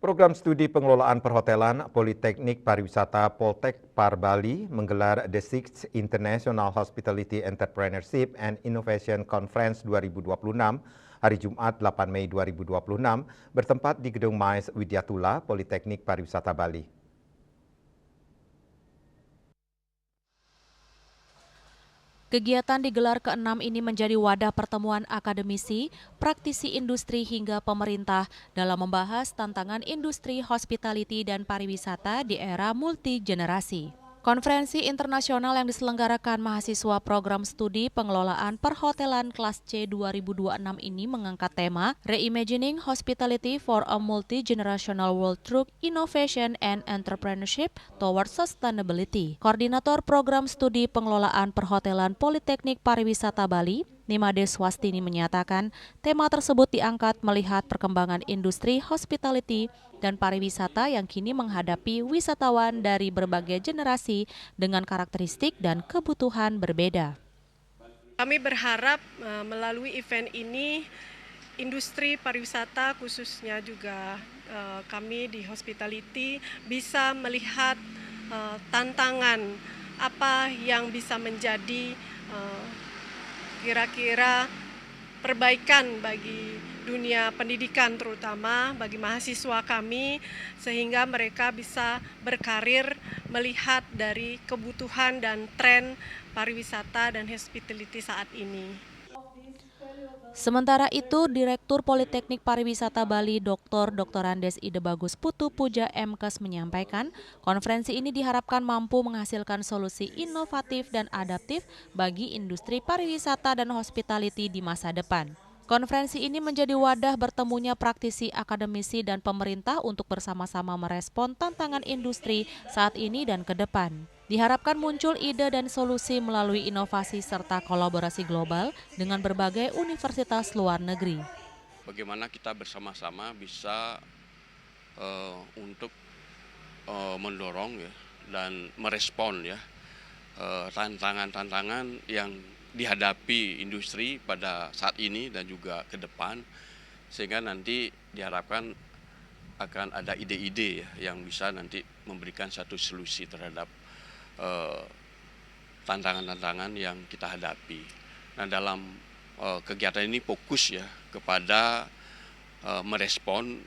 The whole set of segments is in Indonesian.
Program Studi Pengelolaan Perhotelan Politeknik Pariwisata Poltek Par Bali menggelar The Sixth International Hospitality Entrepreneurship and Innovation Conference 2026 hari Jumat 8 Mei 2026 bertempat di Gedung Mais Widyatula Politeknik Pariwisata Bali. Kegiatan digelar ke-6 ini menjadi wadah pertemuan akademisi, praktisi industri hingga pemerintah dalam membahas tantangan industri hospitality dan pariwisata di era multigenerasi. Konferensi internasional yang diselenggarakan mahasiswa program studi pengelolaan perhotelan kelas C 2026 ini mengangkat tema Reimagining Hospitality for a Multi-Generational World Through Innovation and Entrepreneurship Towards Sustainability. Koordinator program studi pengelolaan perhotelan Politeknik Pariwisata Bali, Nimade Swastini menyatakan tema tersebut diangkat melihat perkembangan industri hospitality dan pariwisata yang kini menghadapi wisatawan dari berbagai generasi dengan karakteristik dan kebutuhan berbeda. Kami berharap melalui event ini industri pariwisata khususnya juga kami di hospitality bisa melihat tantangan apa yang bisa menjadi kira-kira perbaikan bagi dunia pendidikan terutama bagi mahasiswa kami sehingga mereka bisa berkarir melihat dari kebutuhan dan tren pariwisata dan hospitality saat ini. Sementara itu, Direktur Politeknik Pariwisata Bali Dr. Andes Ide Bagus Putu Puja MKes menyampaikan, konferensi ini diharapkan mampu menghasilkan solusi inovatif dan adaptif bagi industri pariwisata dan hospitality di masa depan. Konferensi ini menjadi wadah bertemunya praktisi, akademisi, dan pemerintah untuk bersama-sama merespon tantangan industri saat ini dan ke depan. Diharapkan muncul ide dan solusi melalui inovasi serta kolaborasi global dengan berbagai universitas luar negeri. Bagaimana kita bersama-sama bisa untuk mendorong ya dan merespon ya tantangan-tantangan yang dihadapi industri pada saat ini dan juga ke depan, sehingga nanti diharapkan akan ada ide-ide ya, yang bisa nanti memberikan satu solusi terhadap tantangan-tantangan yang kita hadapi. Nah, dalam kegiatan ini fokus ya kepada merespon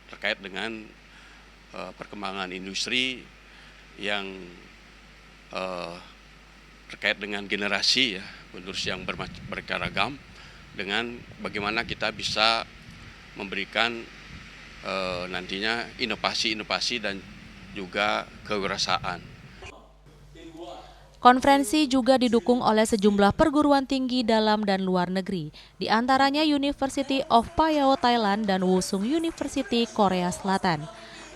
terkait dengan perkembangan industri yang terkait dengan generasi ya, penerus yang beragam, dengan bagaimana kita bisa memberikan nantinya inovasi-inovasi dan juga kewirausahaan. Konferensi juga didukung oleh sejumlah perguruan tinggi dalam dan luar negeri, di antaranya University of Phayao Thailand dan Wusung University Korea Selatan.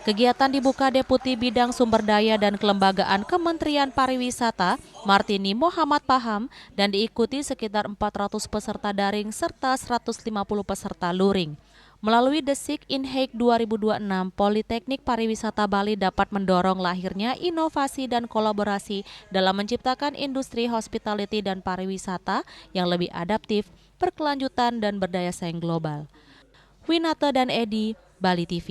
Kegiatan dibuka Deputi Bidang Sumber Daya dan Kelembagaan Kementerian Pariwisata, Martini Muhammad Paham, dan diikuti sekitar 400 peserta daring serta 150 peserta luring. Melalui The Sixth Inhake 2026, Politeknik Pariwisata Bali dapat mendorong lahirnya inovasi dan kolaborasi dalam menciptakan industri hospitality dan pariwisata yang lebih adaptif, berkelanjutan, dan berdaya saing global. Winata dan Edi, Bali TV.